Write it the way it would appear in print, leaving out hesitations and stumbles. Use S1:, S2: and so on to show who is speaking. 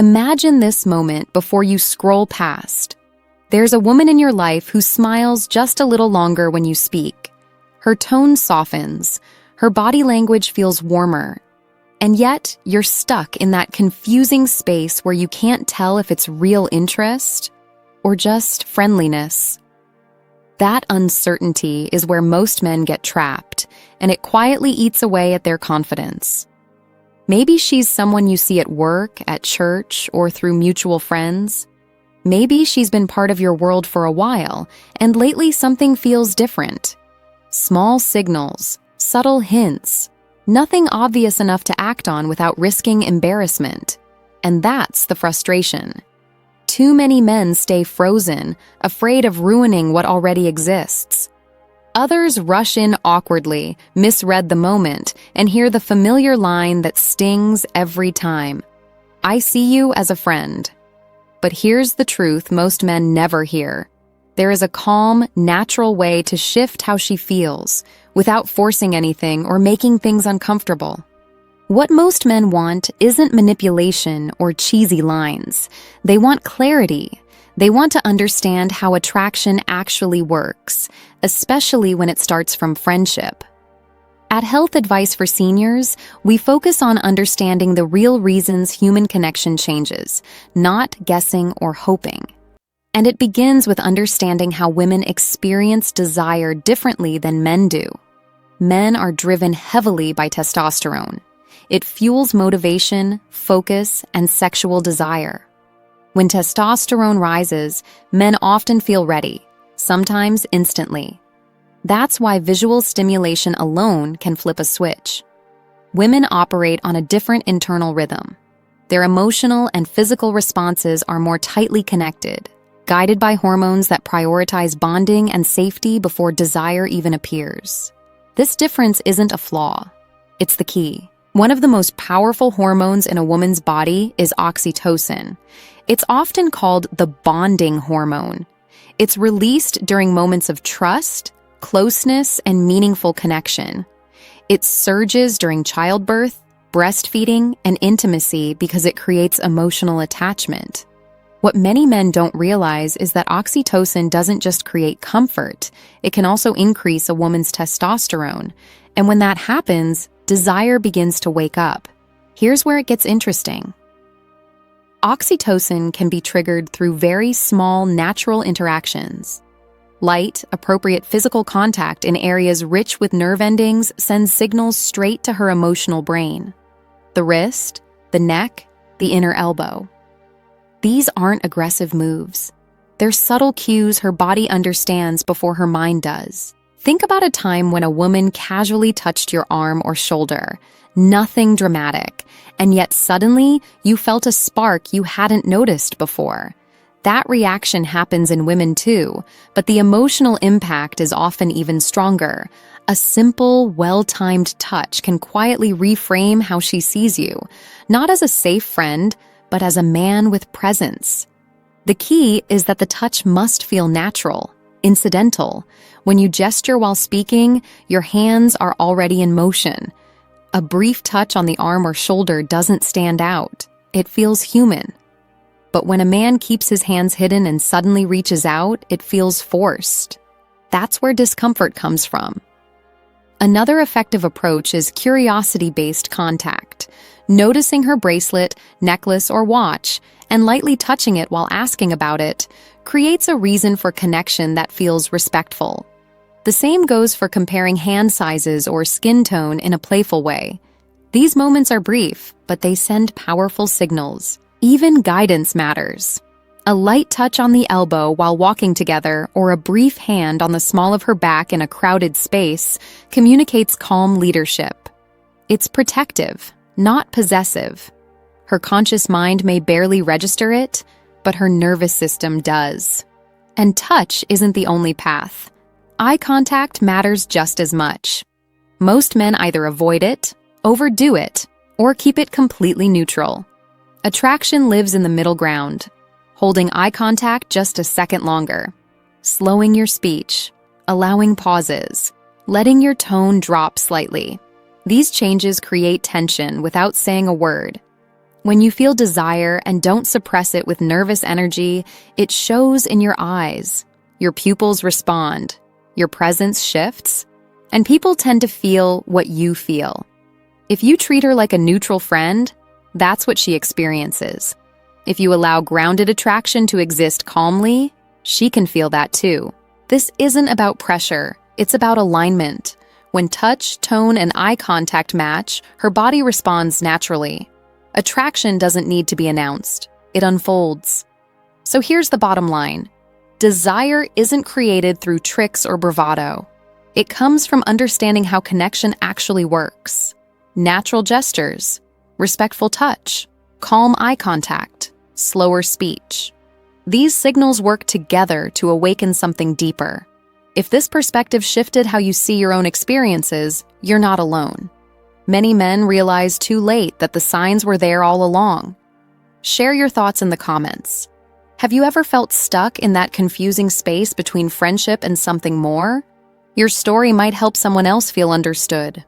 S1: Imagine this moment before you scroll past. There's a woman in your life who smiles just a little longer when you speak. Her tone softens, her body language feels warmer, and yet you're stuck in that confusing space where you can't tell if it's real interest or just friendliness. That uncertainty is where most men get trapped, and it quietly eats away at their confidence. Maybe she's someone you see at work, at church, or through mutual friends. Maybe she's been part of your world for a while, and lately something feels different. Small signals, subtle hints, nothing obvious enough to act on without risking embarrassment. And that's the frustration. Too many men stay frozen, afraid of ruining what already exists. Others rush in awkwardly, misread the moment, and hear the familiar line that stings every time. "I see you as a friend." But here's the truth most men never hear. There is a calm, natural way to shift how she feels, without forcing anything or making things uncomfortable. What most men want isn't manipulation or cheesy lines. They want clarity. They want to understand how attraction actually works, especially when it starts from friendship. At Health Advice for Seniors, we focus on understanding the real reasons human connection changes, not guessing or hoping. And it begins with understanding how women experience desire differently than men do. Men are driven heavily by testosterone. It fuels motivation, focus, and sexual desire. When testosterone rises, men often feel ready, sometimes instantly. That's why visual stimulation alone can flip a switch. Women operate on a different internal rhythm. Their emotional and physical responses are more tightly connected, guided by hormones that prioritize bonding and safety before desire even appears. This difference isn't a flaw. It's the key. One of the most powerful hormones in a woman's body is oxytocin. It's often called the bonding hormone. It's released during moments of trust, closeness, and meaningful connection. It surges during childbirth, breastfeeding, and intimacy because it creates emotional attachment. What many men don't realize is that oxytocin doesn't just create comfort, it can also increase a woman's testosterone. And when that happens, desire begins to wake up. Here's where it gets interesting. Oxytocin can be triggered through very small, natural interactions. Light, appropriate physical contact in areas rich with nerve endings sends signals straight to her emotional brain. The wrist, the neck, the inner elbow. These aren't aggressive moves. They're subtle cues her body understands before her mind does. Think about a time when a woman casually touched your arm or shoulder. Nothing dramatic, and yet suddenly you felt a spark you hadn't noticed before. That reaction happens in women too, but the emotional impact is often even stronger. A simple, well-timed touch can quietly reframe how she sees you, not as a safe friend, but as a man with presence. The key is that the touch must feel natural, incidental. When you gesture while speaking, your hands are already in motion. A brief touch on the arm or shoulder doesn't stand out. It feels human. But when a man keeps his hands hidden and suddenly reaches out, it feels forced. That's where discomfort comes from. Another effective approach is curiosity-based contact. Noticing her bracelet, necklace, or watch, and lightly touching it while asking about it, creates a reason for connection that feels respectful. The same goes for comparing hand sizes or skin tone in a playful way. These moments are brief, but they send powerful signals. Even guidance matters. A light touch on the elbow while walking together or a brief hand on the small of her back in a crowded space communicates calm leadership. It's protective, not possessive. Her conscious mind may barely register it, but her nervous system does. And touch isn't the only path. Eye contact matters just as much. Most men either avoid it, overdo it, or keep it completely neutral. Attraction lives in the middle ground, holding eye contact just a second longer, slowing your speech, allowing pauses, letting your tone drop slightly. These changes create tension without saying a word. When you feel desire and don't suppress it with nervous energy, it shows in your eyes. Your pupils respond, your presence shifts, and people tend to feel what you feel. If you treat her like a neutral friend, that's what she experiences. If you allow grounded attraction to exist calmly, she can feel that too. This isn't about pressure, it's about alignment. When touch, tone, and eye contact match, her body responds naturally. Attraction doesn't need to be announced, it unfolds. So here's the bottom line. Desire isn't created through tricks or bravado. It comes from understanding how connection actually works. Natural gestures, respectful touch, calm eye contact, slower speech. These signals work together to awaken something deeper. If this perspective shifted how you see your own experiences, you're not alone. Many men realize too late that the signs were there all along. Share your thoughts in the comments. Have you ever felt stuck in that confusing space between friendship and something more? Your story might help someone else feel understood.